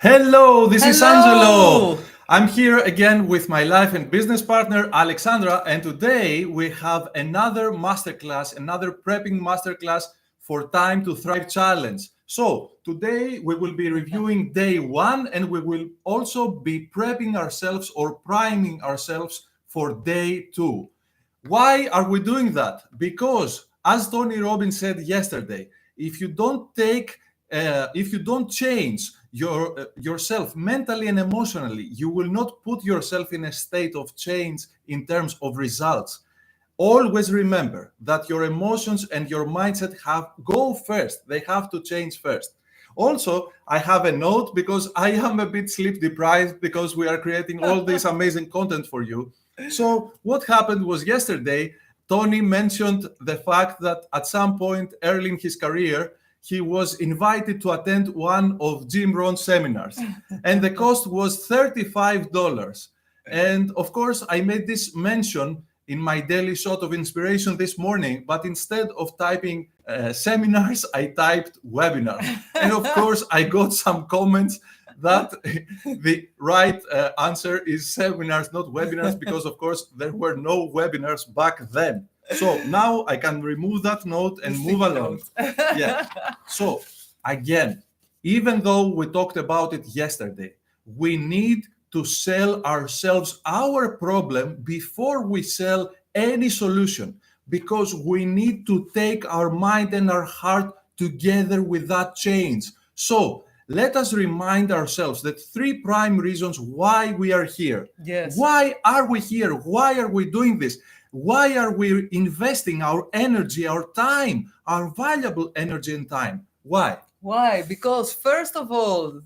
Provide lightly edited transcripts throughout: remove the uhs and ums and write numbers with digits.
Hello, this is Hello! Angelo. I'm here again with my life and business partner, Alexandra, and today we have another masterclass, another prepping masterclass for Time to Thrive Challenge. So today we will be reviewing day one and we will also be prepping ourselves or priming ourselves for day two. Why are we doing that? Because, as Tony Robbins said yesterday, if you don't change yourself mentally and emotionally, you will not put yourself in a state of change in terms of results. Always remember that your emotions and your mindset go first. They have to change first. Also, I have a note because I am a bit sleep deprived because we are creating all this amazing content for you. So what happened was yesterday, Tony mentioned the fact that at some point early in his career, he was invited to attend one of Jim Rohn's seminars, and the cost was $35. And of course, I made this mention in my daily shot of inspiration this morning, but instead of typing seminars, I typed webinar. And of course, I got some comments that the right answer is seminars, not webinars, because of course, there were no webinars back then. So now I can remove that note and move along. Yeah. So again, even though we talked about it yesterday, we need to sell ourselves our problem before we sell any solution, because we need to take our mind and our heart together with that change. So let us remind ourselves that three prime reasons why we are here. Yes. Why are we here? Why are we doing this? Why are we investing our energy, our time, our valuable energy and time? Why? Why? Because first of all,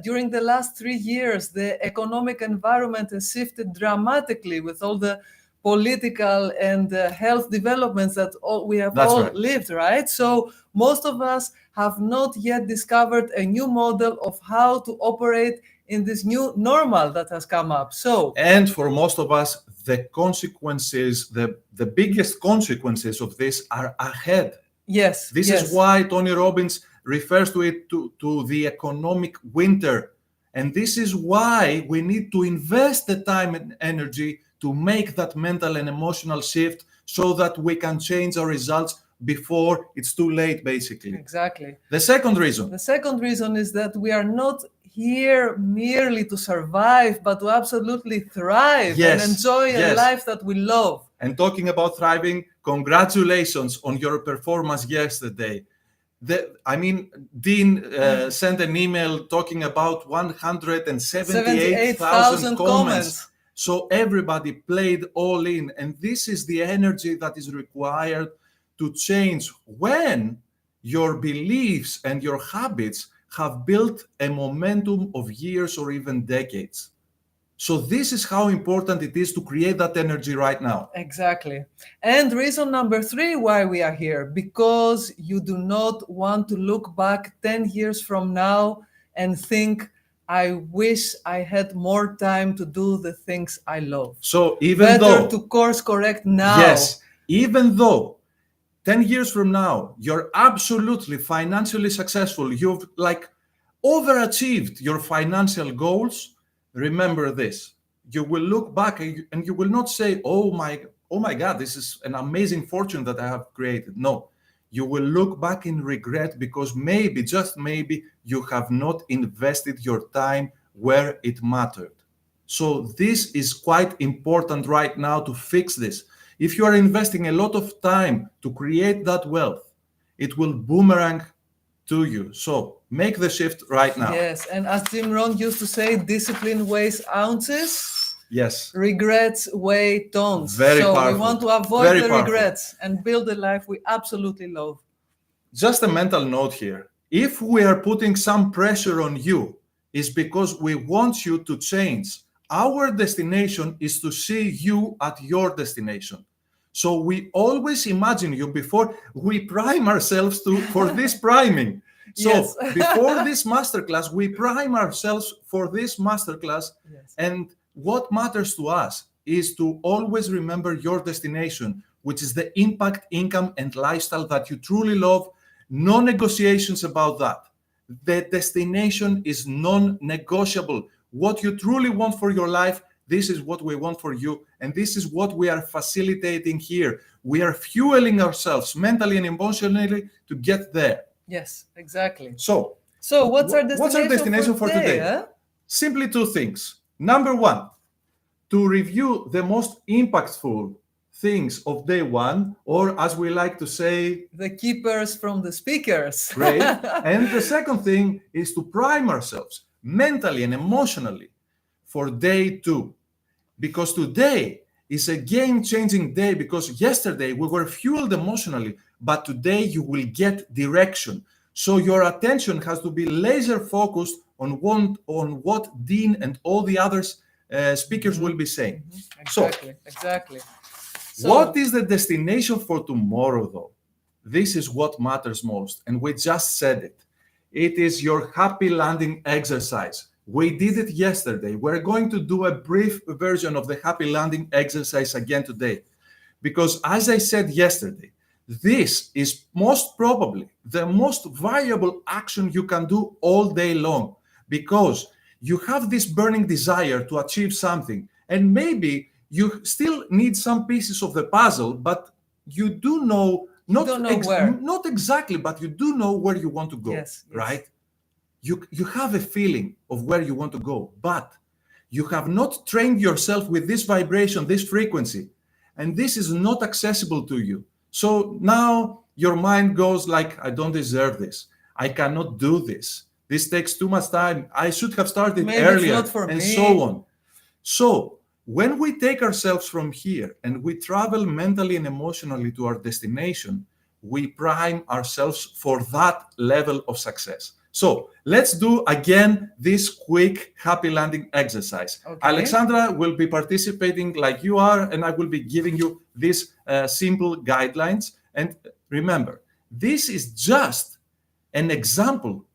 during the last 3 years, the economic environment has shifted dramatically with all the political and health developments that we have That's all right. lived, right? So most of us have not yet discovered a new model of how to operate in this new normal that has come up. And for most of us, the consequences, the biggest consequences of this are ahead. Yes. This is why Tony Robbins refers to it to the economic winter. And this is why we need to invest the time and energy to make that mental and emotional shift so that we can change our results before it's too late, basically. Exactly. The second reason. The second reason is that we are not here merely to survive, but to absolutely thrive and enjoy a life that we love. And talking about thriving, congratulations on your performance yesterday. Dean sent an email talking about 178,000 comments. So everybody played all in. And this is the energy that is required to change when your beliefs and your habits have built a momentum of years or even decades. So this is how important it is to create that energy right now. Exactly. And reason number 3 why we are here, because you do not want to look back 10 years from now and think, I wish I had more time to do the things I love. So even Better to course correct now. Yes, even though 10 years from now, you're absolutely financially successful, you've overachieved your financial goals, remember this. You will look back and you will not say, oh my God, this is an amazing fortune that I have created. No, you will look back in regret because maybe, just maybe, you have not invested your time where it mattered. So this is quite important right now to fix this. If you are investing a lot of time to create that wealth, it will boomerang to you. So make the shift right now. Yes, and as Jim Rohn used to say, discipline weighs ounces. Yes. Regrets weigh tons. Very so powerful. We want to avoid the regrets and build a life we absolutely love. Just a mental note here. If we are putting some pressure on you, it's because we want you to change. Our destination is to see you at your destination. So we always imagine you before we prime ourselves for this priming. So Yes. before this masterclass, we prime ourselves for this masterclass. Yes. And what matters to us is to always remember your destination, which is the impact, income, and lifestyle that you truly love. No negotiations about that. The destination is non-negotiable. What you truly want for your life, this is what we want for you. And this is what we are facilitating here. We are fueling ourselves mentally and emotionally to get there. Yes, exactly. So what's our destination for today? Huh? Simply two things. Number one, to review the most impactful things of day one, or as we like to say, the keepers from the speakers. Great. And the second thing is to prime ourselves mentally and emotionally for day two. Because today is a game-changing day, because yesterday we were fueled emotionally, but today you will get direction. So your attention has to be laser focused on what Dean and all the others speakers will be saying. Exactly. So, what is the destination for tomorrow, though? This is what matters most, and we just said it. It is your happy landing exercise. We did it yesterday. We're going to do a brief version of the happy landing exercise again today, because as I said yesterday, this is most probably the most viable action you can do all day long, because you have this burning desire to achieve something, and maybe you still need some pieces of the puzzle, but you do know, not exactly, but you do know where you want to go, right? You have a feeling of where you want to go, but you have not trained yourself with this vibration, this frequency, and this is not accessible to you. So now your mind goes like, I don't deserve this. I cannot do this. This takes too much time. I should have started earlier, and so on. So when we take ourselves from here and we travel mentally and emotionally to our destination, we prime ourselves for that level of success. So let's do again this quick happy landing exercise. Okay. Alexandra will be participating like you are, and I will be giving you these simple guidelines. And remember, this is just an example.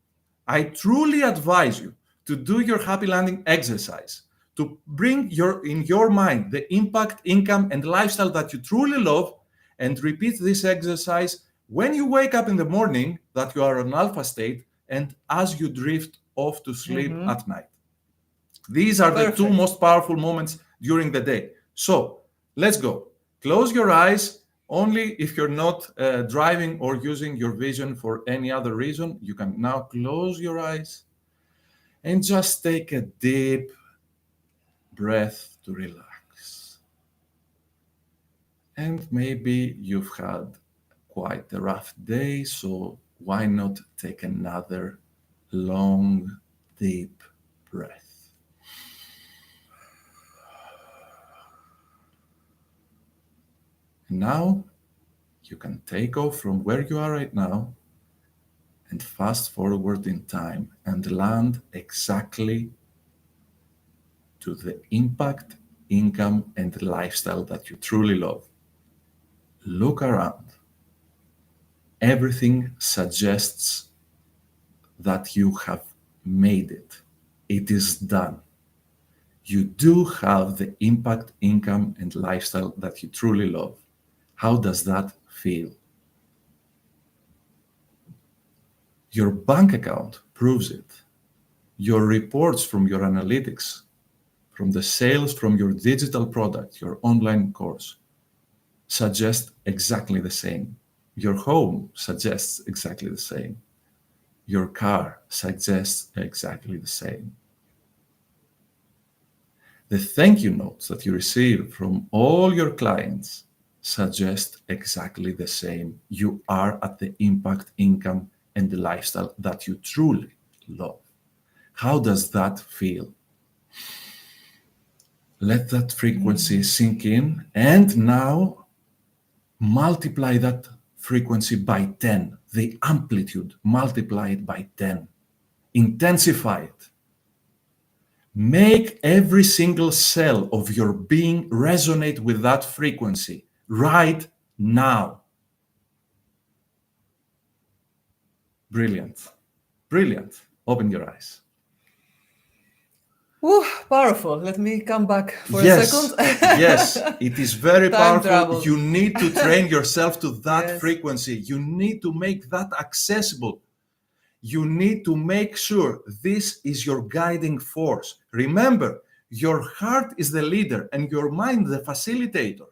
I truly advise you to do your happy landing exercise, to bring in your mind the impact, income, and lifestyle that you truly love, and repeat this exercise when you wake up in the morning, that you are in alpha state, and as you drift off to sleep at night. These are the two most powerful moments during the day. So let's go. Close your eyes. Only if you're not driving or using your vision for any other reason, you can now close your eyes and just take a deep breath to relax. And maybe you've had quite a rough day, so why not take another long, deep breath? And now you can take off from where you are right now and fast forward in time and land exactly to the impact, income, and lifestyle that you truly love. Look around. Everything suggests that you have made it. It is done. You do have the impact, income, and lifestyle that you truly love. How does that feel? Your bank account proves it. Your reports from your analytics, from the sales from your digital product, your online course, suggest exactly the same. Your home suggests exactly the same. Your car suggests exactly the same. The thank you notes that you receive from all your clients suggest exactly the same. You are at the impact, income, and the lifestyle that you truly love. How does that feel? Let that frequency sink in, and now multiply that frequency by 10, the amplitude, multiply it by 10. Intensify it. Make every single cell of your being resonate with that frequency right now. Brilliant. Brilliant. Open your eyes. Ooh, powerful. Let me come back for a second. Yes, it is very powerful. Travel. You need to train yourself to that frequency. You need to make that accessible. you need to make sure this is your guiding force. Remember, your heart is the leader and your mind the facilitator.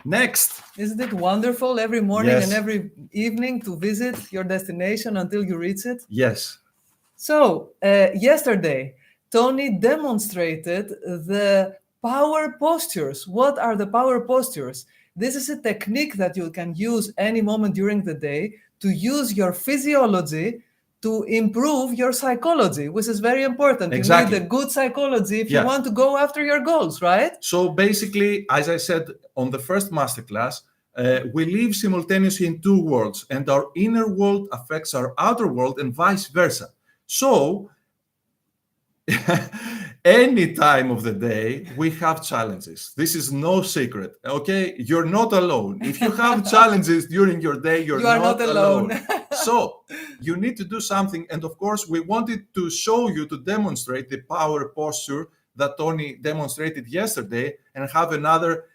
Next. Isn't it wonderful every morning Yes. and every evening to visit your destination until you reach it? Yes. So, yesterday, Tony demonstrated the power postures. What are the power postures? This is a technique that you can use any moment during the day to use your physiology to improve your psychology, which is very important. Exactly. You need a good psychology if Yeah. you want to go after your goals, right? So basically, as I said on the first masterclass, we live simultaneously in two worlds, and our inner world affects our outer world and vice versa. So any time of the day, we have challenges. This is no secret, okay? You're not alone. If you have challenges during your day, you are not alone. So you need to do something. And of course, we wanted to show you, to demonstrate the power posture that Tony demonstrated yesterday, and have another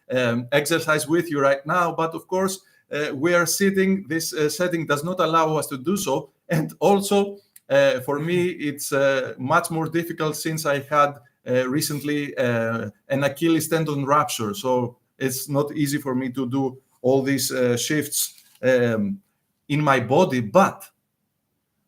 exercise with you right now. But of course, we are sitting, this setting does not allow us to do so. And also, for me, it's much more difficult since I had recently an Achilles tendon rupture. So it's not easy for me to do all these shifts in my body. But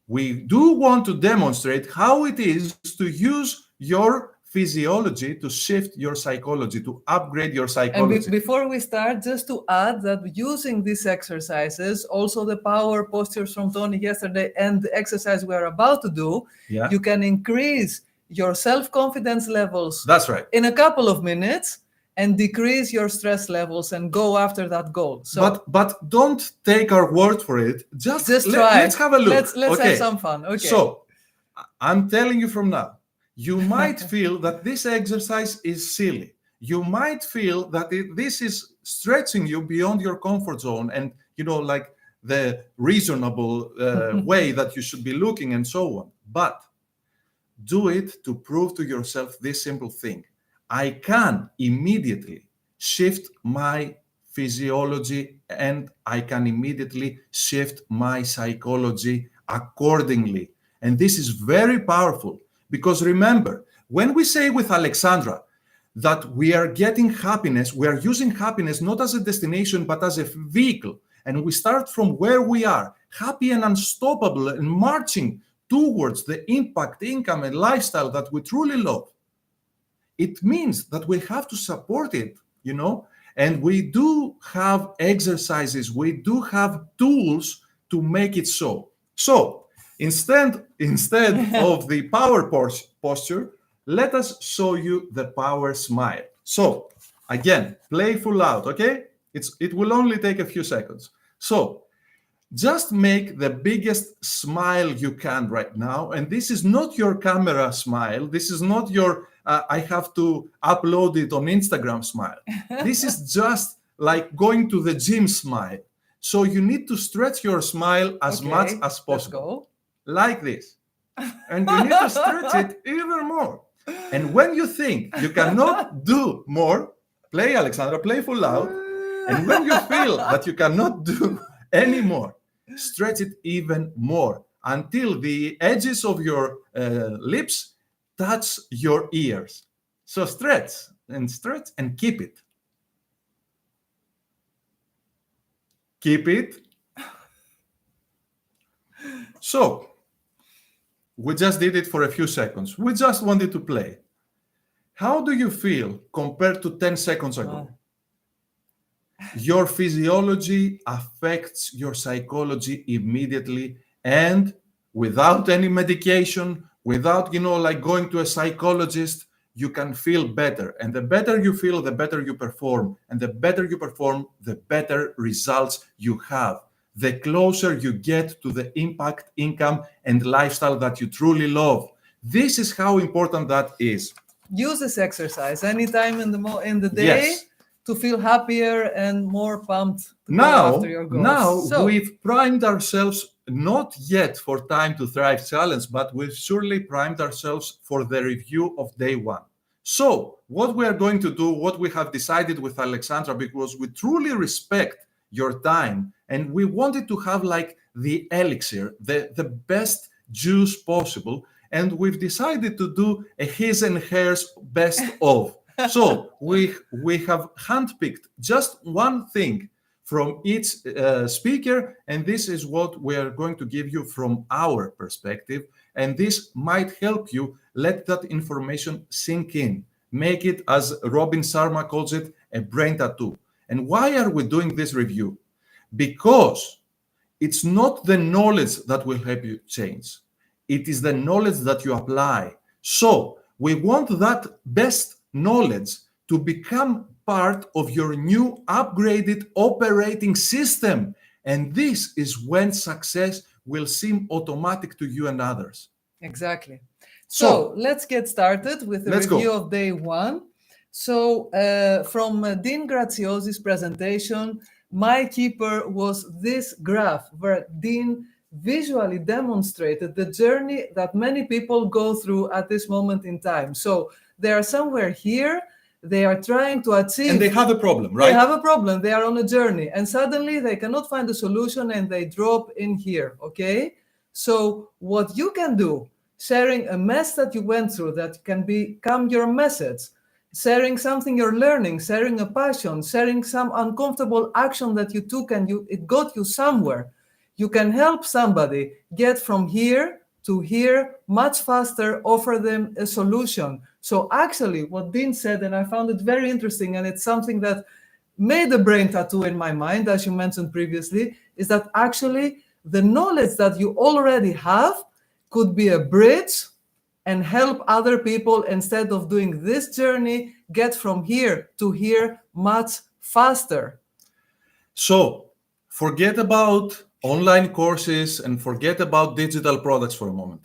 we do want to demonstrate how it is to use your physiology to shift your psychology, to upgrade your psychology. And before we start, just to add that using these exercises, also the power postures from Tony yesterday and the exercise we are about to do, Yeah. you can increase your self-confidence levels. That's right. In a couple of minutes, and decrease your stress levels and go after that goal. So, but don't take our word for it. Just try. Let's have a look. Let's okay. have some fun. Okay. So I'm telling you from now, you might feel that this exercise is silly. You might feel that this is stretching you beyond your comfort zone and, like the reasonable way that you should be looking and so on. But do it to prove to yourself this simple thing. I can immediately shift my physiology and I can immediately shift my psychology accordingly. And this is very powerful. Because remember, when we say with Alexandra that we are getting happiness, we are using happiness not as a destination, but as a vehicle. And we start from where we are, happy and unstoppable, and marching towards the impact, income, and lifestyle that we truly love. It means that we have to support it, and we do have exercises, we do have tools to make it so. So, Instead of the power posture, let us show you the power smile. So, again, playful out, okay? It will only take a few seconds. So, just make the biggest smile you can right now. And this is not your camera smile. This is not your, I have to upload it on Instagram smile. This is just like going to the gym smile. So, you need to stretch your smile as much as possible. Let's go. Like this, and you need to stretch it even more. And when you think you cannot do more, play, Alexandra, play full out. And when you feel that you cannot do any more, stretch it even more until the edges of your lips touch your ears. So stretch and keep it. Keep it. So, we just did it for a few seconds. We just wanted to play. How do you feel compared to 10 seconds ago? Your physiology affects your psychology immediately, and without any medication, without, like going to a psychologist, you can feel better. And the better you feel, the better you perform. And the better you perform, the better results you have. The closer you get to the impact, income, and lifestyle that you truly love. This is how important that is. Use this exercise anytime in the day to feel happier and more pumped to go after your goals. Now we've primed ourselves, not yet for Time to Thrive Challenge, but we've surely primed ourselves for the review of day one. So what we are going to do, what we have decided with Alexandra, because we truly respect your time, and we wanted to have like the elixir, the best juice possible. And we've decided to do a his and hers best of. So we have handpicked just one thing from each speaker, and this is what we are going to give you from our perspective. And this might help you let that information sink in. Make it, as Robin Sharma calls it, a brain tattoo. And why are we doing this review? Because it's not the knowledge that will help you change. It is the knowledge that you apply. So we want that best knowledge to become part of your new upgraded operating system. And this is when success will seem automatic to you and others. Exactly. So let's get started with the review of day one. So from Dean Graziosi's presentation, my keeper was this graph where Dean visually demonstrated the journey that many people go through at this moment in time. So they are somewhere here, they are trying to achieve. And they have a problem, right? They have a problem, they are on a journey, and suddenly they cannot find a solution and they drop in here, okay? So what you can do, sharing a mess that you went through that can become your message, sharing something you're learning, sharing a passion, sharing some uncomfortable action that you took and it got you somewhere. You can help somebody get from here to here much faster, offer them a solution. So actually what Dean said, and I found it very interesting, and it's something that made a brain tattoo in my mind, as you mentioned previously, is that actually the knowledge that you already have could be a bridge and help other people, instead of doing this journey, get from here to here much faster. So forget about online courses and forget about digital products for a moment.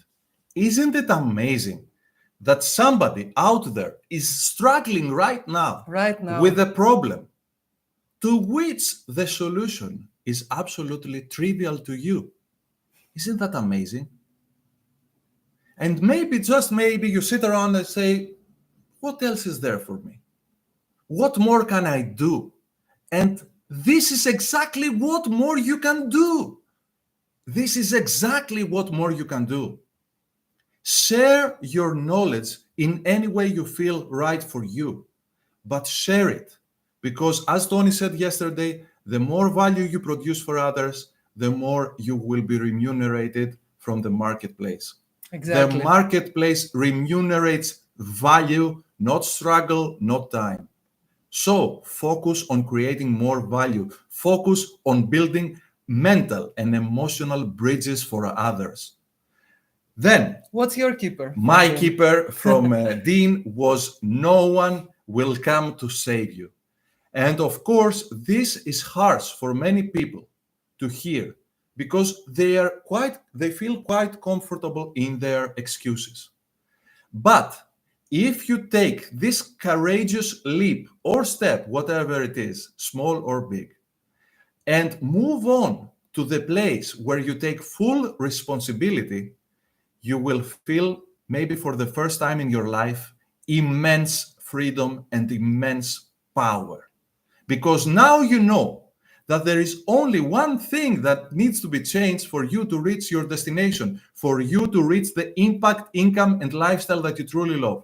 Isn't it amazing that somebody out there is struggling right now with a problem to which the solution is absolutely trivial to you? Isn't that amazing? And maybe, just maybe, you sit around and say, what else is there for me? What more can I do? And this is exactly what more you can do. This is exactly what more you can do. Share your knowledge in any way you feel right for you, but share it. Because as Tony said yesterday, the more value you produce for others, the more you will be remunerated from the marketplace. Exactly. The marketplace remunerates value, not struggle, not time. So focus on creating more value. Focus on building mental and emotional bridges for others. Then, what's your keeper? My keeper from Dean was, no one will come to save you. And of course, this is harsh for many people to hear, because they feel quite comfortable in their excuses. But if you take this courageous leap or step, whatever it is, small or big, and move on to the place where you take full responsibility, you will feel, maybe for the first time in your life, immense freedom and immense power. Because now you know that there is only one thing that needs to be changed for you to reach your destination, for you to reach the impact, income, and lifestyle that you truly love.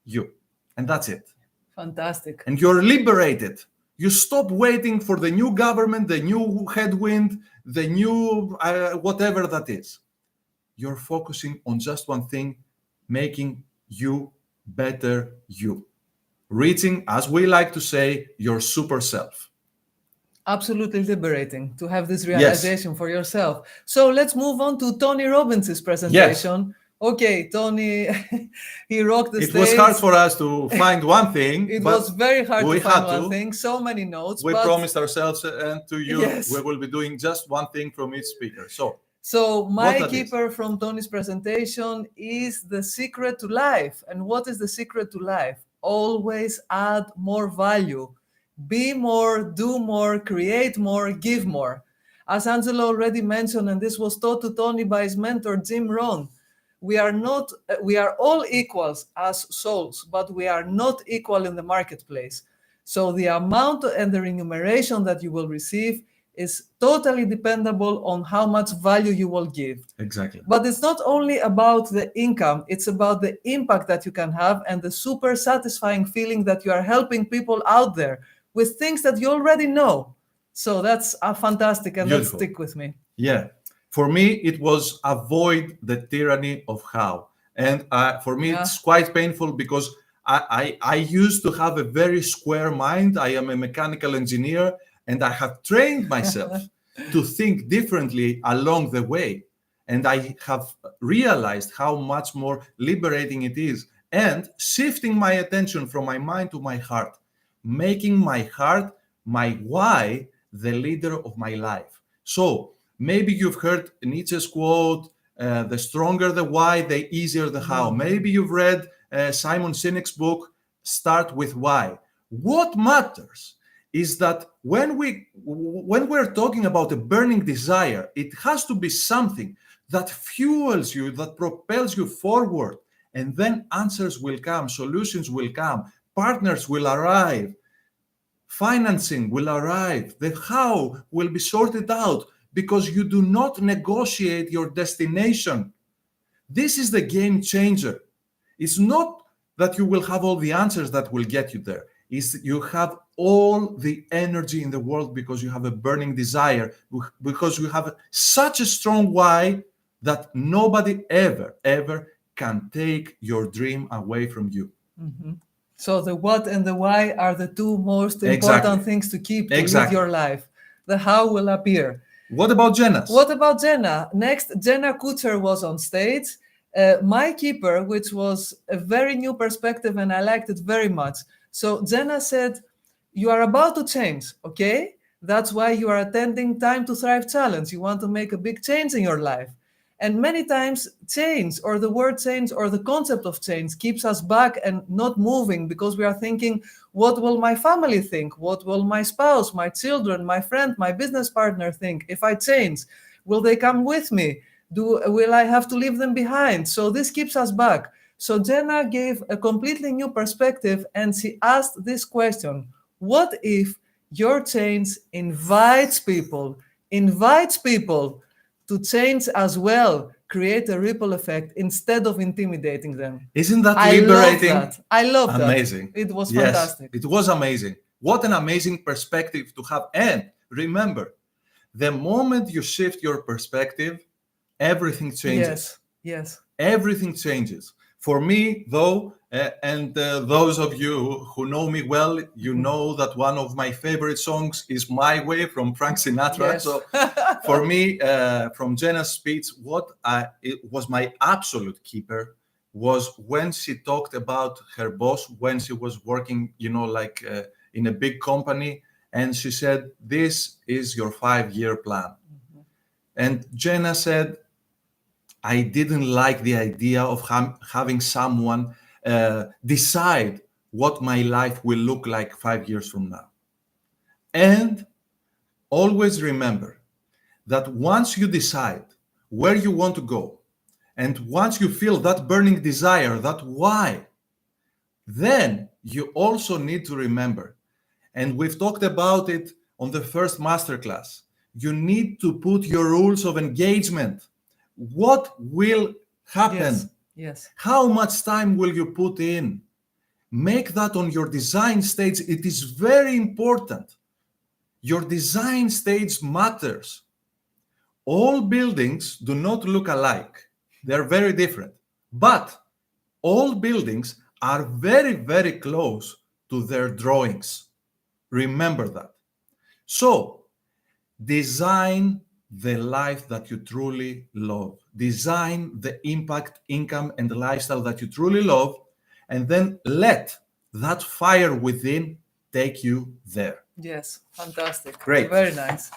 You. And that's it. Fantastic. And you're liberated. You stop waiting for the new government, the new headwind, the new whatever that is. You're focusing on just one thing, making you better you. Reaching, as we like to say, your super self. Absolutely liberating to have this realization for yourself. So let's move on to Tony Robbins' presentation. Yes. Okay, Tony, he rocked the stage. It was hard for us to find one thing. It was very hard to find one thing. So many notes. We promised ourselves and to you, yes, we will be doing just one thing from each speaker. So my keeper from Tony's presentation is the secret to life. And what is the secret to life? Always add more value. Be more, do more, create more, give more. As Angelo already mentioned, and this was taught to Tony by his mentor, Jim Rohn, we are all equals as souls, but we are not equal in the marketplace. So the amount and the remuneration that you will receive is totally dependable on how much value you will give. Exactly. But it's not only about the income, it's about the impact that you can have and the super satisfying feeling that you are helping people out there with things that you already know. So that's fantastic, and that Beautiful. stick with me. Yeah. For me, it was avoid the tyranny of how. And for me, Yeah. it's quite painful because I used to have a very square mind. I am a mechanical engineer, and I have trained myself to think differently along the way. And I have realized how much more liberating it is. And shifting my attention from my mind to my heart, making my heart, my why, the leader of my life. So maybe you've heard Nietzsche's quote, the stronger the why, the easier the how. Maybe you've read Simon Sinek's book, Start with Why. What matters is that when we're talking about a burning desire, it has to be something that fuels you, that propels you forward. And then answers will come, solutions will come, partners will arrive, financing will arrive, the how will be sorted out, because you do not negotiate your destination. This is the game changer. It's not that you will have all the answers that will get you there. It's you have all the energy in the world because you have a burning desire, because you have such a strong why that nobody ever can take your dream away from you. So the what and the why are the two most important Exactly. things to keep to Exactly. lead your life. The how will appear. What about Jenna's? What about Jenna? Next, Jenna Kutcher was on stage. My keeper, which was a very new perspective, and I liked it very much. So Jenna said, you are about to change, okay? That's why you are attending Time to Thrive Challenge. You want to make a big change in your life. And many times change, or the word change, or the concept of change keeps us back and not moving because we are thinking, what will my family think? What will my spouse, my children, my friend, my business partner think if I change? Will they come with me? Will I have to leave them behind? So this keeps us back. So Jenna gave a completely new perspective, and she asked this question: what if your change invites people to change as well, create a ripple effect instead of intimidating them? Isn't that liberating? I love that. Amazing. It was Yes, fantastic. it was amazing. What an amazing perspective to have. And remember, the moment you shift your perspective, everything changes. Yes. Everything changes. For me, though, and those of you who know me well, you know that one of my favorite songs is My Way from Frank Sinatra. Yes. So for me, from Jenna's speech, it was my absolute keeper was when she talked about her boss when she was working, in a big company. And she said, this is your 5-year plan. And Jenna said, I didn't like the idea of having someone decide what my life will look like 5 years from now. And always remember that once you decide where you want to go, and once you feel that burning desire, that why, then you also need to remember, and we've talked about it on the first masterclass, you need to put your rules of engagement. What will happen? Yes. How much time will you put in? Make that on your design stage. It is very important. Your design stage matters. All buildings do not look alike. They're very different. But all buildings are very, very close to their drawings. Remember that. So, design the life that you truly love. Design the impact, income, and the lifestyle that you truly love, and then let that fire within take you there. Yes, fantastic. Great. Very nice.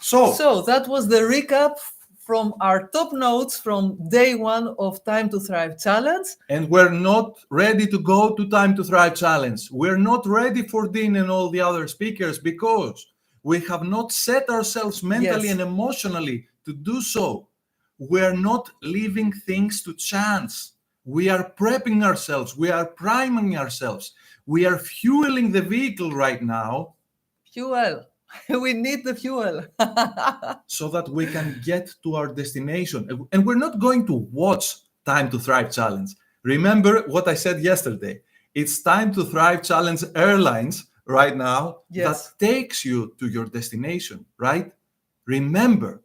So that was the recap from our top notes from day one of Time to Thrive Challenge. And we're not ready to go to Time to Thrive Challenge. We're not ready for Dean and all the other speakers because we have not set ourselves mentally and emotionally to do so. We're not leaving things to chance. We are prepping ourselves. We are priming ourselves. We are fueling the vehicle right now. Fuel. We need the fuel. so that we can get to our destination. And we're not going to watch Time to Thrive Challenge. Remember what I said yesterday. It's Time to Thrive Challenge Airlines right now Yes. that takes you to your destination, right? Remember,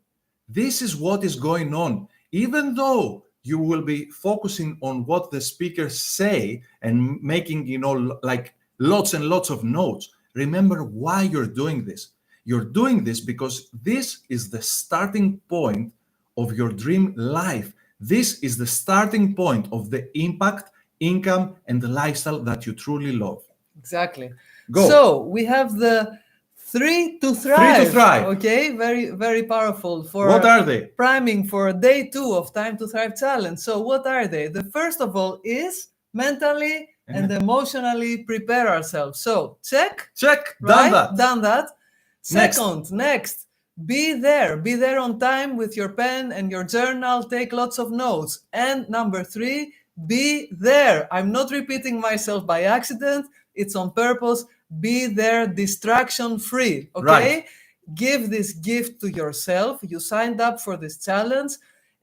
this is what is going on. Even though you will be focusing on what the speakers say and making, like lots and lots of notes, remember why you're doing this. You're doing this because this is the starting point of your dream life. This is the starting point of the impact, income, and the lifestyle that you truly love. Exactly. Go. So we have the 3 to thrive. 3 to thrive. Okay, very, very powerful. For What are they? priming for day 2 of Time to Thrive Challenge. So what are they? The first of all is mentally and emotionally prepare ourselves. So check. Check. Right? Done that. Done that. Next. Second, next, be there. Be there on time with your pen and your journal. Take lots of notes. And number 3, be there. I'm not repeating myself by accident. It's on purpose. Be there, distraction free. Okay? Right. Give this gift to yourself. You signed up for this challenge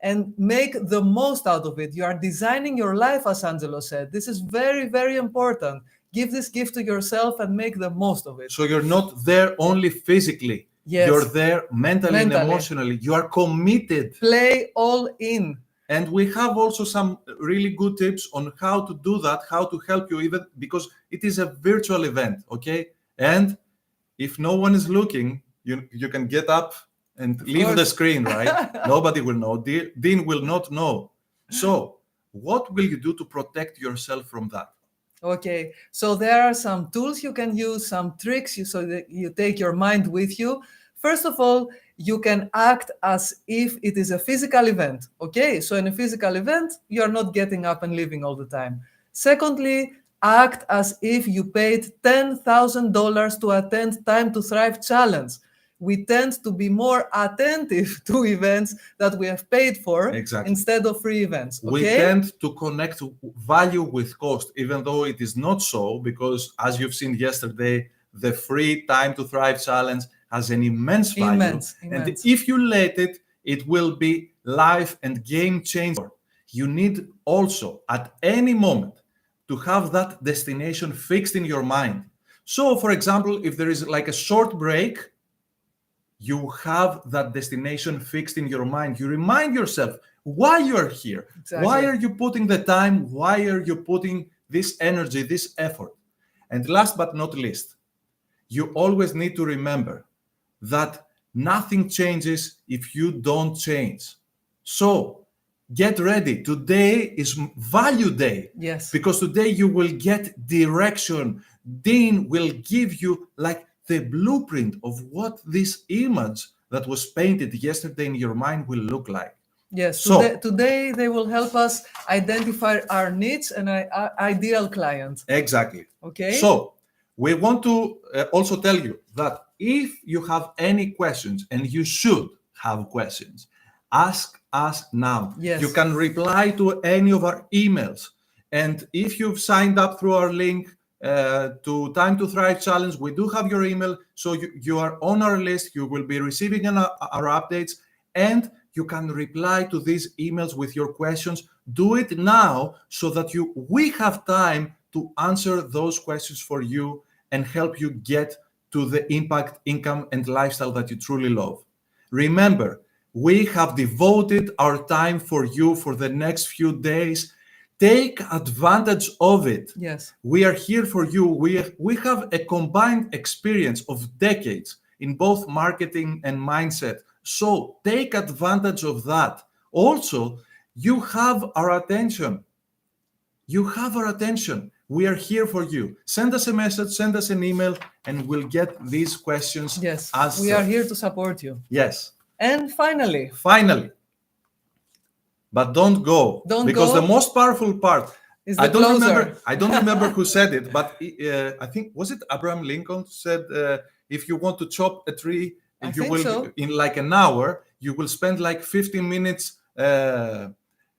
and make the most out of it. You are designing your life, as Angelo said. This is very, very important. Give this gift to yourself and make the most of it. So you're not there only physically. Yes. You're there mentally and emotionally. You are committed. Play all in. And we have also some really good tips on how to do that, how to help you, even because it is a virtual event, okay? And if no one is looking, you can get up and leave the screen, right? Nobody will know. Dean will not know. So what will you do to protect yourself from that? Okay, so there are some tools you can use, some tricks so that you take your mind with you. First of all, you can act as if it is a physical event. Okay, so in a physical event, you are not getting up and leaving all the time. Secondly, act as if you paid $10,000 to attend Time to Thrive Challenge. We tend to be more attentive to events that we have paid for instead of free events. Okay? We tend to connect value with cost, even though it is not so, because as you've seen yesterday, the free Time to Thrive Challenge has an immense value. Immense. And if you let it, it will be life and game changer. You need also at any moment to have that destination fixed in your mind. So for example, if there is like a short break, you have that destination fixed in your mind. You remind yourself why you're here. Exactly. Why are you putting the time? Why are you putting this energy, this effort? And last but not least, you always need to remember that nothing changes if you don't change. So get ready. Today is value day. Yes. Because today you will get direction. Dean will give you like the blueprint of what this image that was painted yesterday in your mind will look like. Yes, So today they will help us identify our needs and our ideal client. Exactly. Okay. So we want to also tell you that if you have any questions, and you should have questions, ask us now. Yes. You can reply to any of our emails. And if you've signed up through our link, to Time to Thrive Challenge, we do have your email, so you are on our list. You will be receiving our updates, and you can reply to these emails with your questions. Do it now so that we have time to answer those questions for you and help you get to the impact, income, and lifestyle that you truly love. Remember, we have devoted our time for you for the next few days. Take advantage of it. Yes. We are here for you. We have a combined experience of decades in both marketing and mindset. So take advantage of that. Also, you have our attention. You have our attention. We are here for you. Send us a message, send us an email, and we'll get these questions. Yes. We are here to support you. Yes. And finally. But don't go. Because the most powerful part is the closer. I don't remember who said it, but I think, was it Abraham Lincoln said, if you want to chop a tree, in like an hour, you will spend like 15 minutes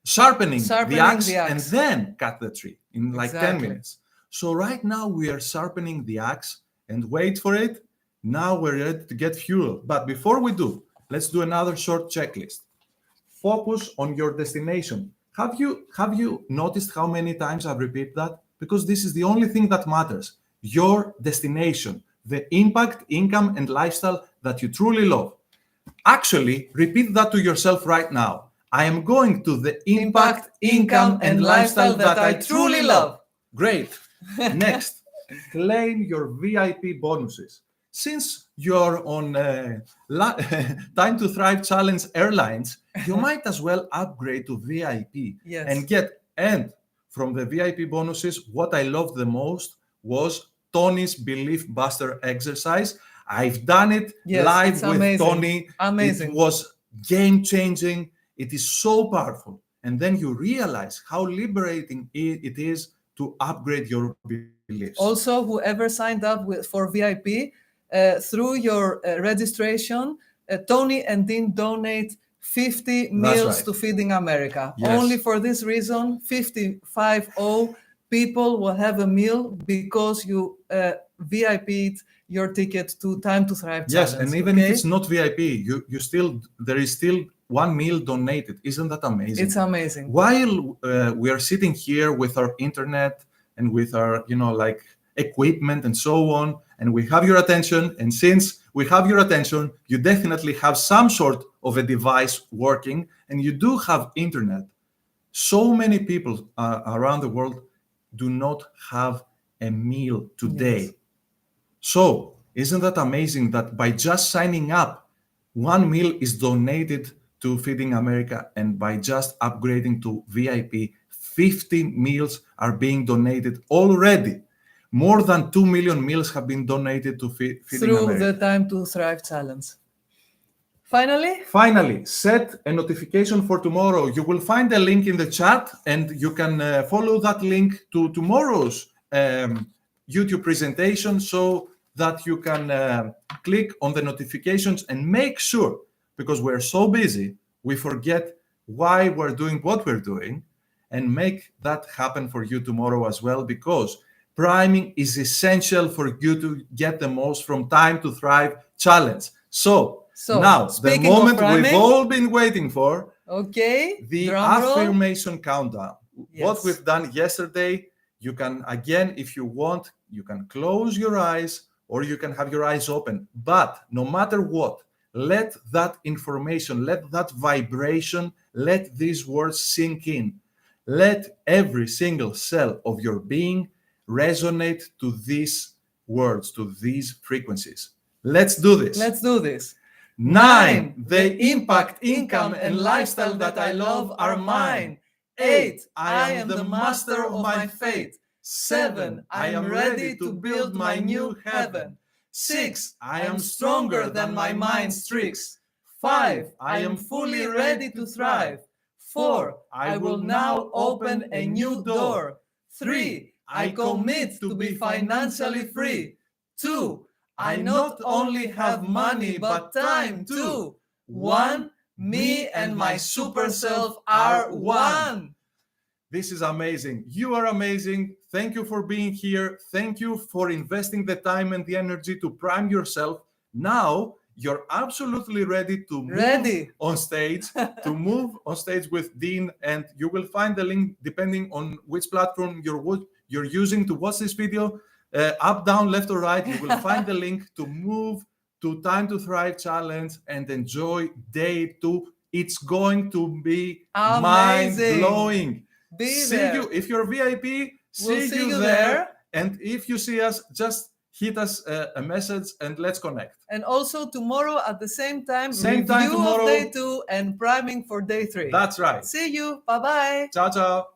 sharpening the axe and then cut the tree in like 10 minutes. So right now we are sharpening the axe, and wait for it. Now we're ready to get fuel. But before we do, let's do another short checklist. Focus on your destination. Have you noticed how many times I've repeated that? Because this is the only thing that matters. Your destination, the impact, income, and lifestyle that you truly love. Actually, repeat that to yourself right now. I am going to the impact, income, and lifestyle that I truly love. Great. Next, claim your VIP bonuses. Since you're on Time to Thrive Challenge Airlines, you might as well upgrade to VIP. Yes. And from the VIP bonuses, what I loved the most was Tony's Belief Buster exercise. I've done it live with amazing. Tony. Amazing. It was game-changing. It is so powerful. And then you realize how liberating it is to upgrade your beliefs. Also, whoever signed up for VIP, through your registration, Tony and Dean donate 50 meals to Feeding America. Yes. Only for this reason, 50 people will have a meal because you VIP'd your ticket to Time to Thrive Challenge. Yes, and even if it's not VIP, there is still one meal donated. Isn't that amazing? It's amazing. While we are sitting here with our internet and with our, equipment and so on, and we have your attention, and since we have your attention, you definitely have some sort of a device working, and you do have internet. So many people around the world do not have a meal today. Yes. So, isn't that amazing that by just signing up, one meal is donated to Feeding America, and by just upgrading to VIP, 50 meals are being donated already. More than 2 million meals have been donated to Feeding through America. the Time to Thrive Challenge. Finally, set a notification for tomorrow. You will find a link in the chat, and you can follow that link to tomorrow's YouTube presentation so that you can click on the notifications and make sure, because we're so busy, we forget why we're doing what we're doing, and make that happen for you tomorrow as well, because priming is essential for you to get the most from Time to Thrive Challenge. So now, the moment we've all been waiting for, the Affirmation Countdown. Yes. What we've done yesterday, you can, again, if you want, you can close your eyes or you can have your eyes open. But no matter what, let that information, let that vibration, let these words sink in. Let every single cell of your being resonate to these words, to these frequencies. Let's do this. 9, the impact, income, and lifestyle that I love are mine. 8, I am the master of my fate. 7, I am ready to build my new heaven. 6, I am stronger than my mind's tricks. 5, I am fully ready to thrive. 4, I will now open a new door. 3, I commit to be financially free. 2, I not only have money but time too. 1, me and my super self are one. This is amazing. You are amazing. Thank you for being here. Thank you for investing the time and the energy to prime yourself. Now you're absolutely ready to move on stage, with Dean, and you will find the link depending on which platform you're using to watch this video. Up, down, left, or right, you will find the link to move to Time to Thrive Challenge and enjoy day 2. It's going to be mind-blowing. See you. If you're VIP, see you there. And if you see us, just hit us a message and let's connect. And also tomorrow at the same time, review of day 2 and priming for day 3. That's right. See you. Bye-bye. Ciao, ciao.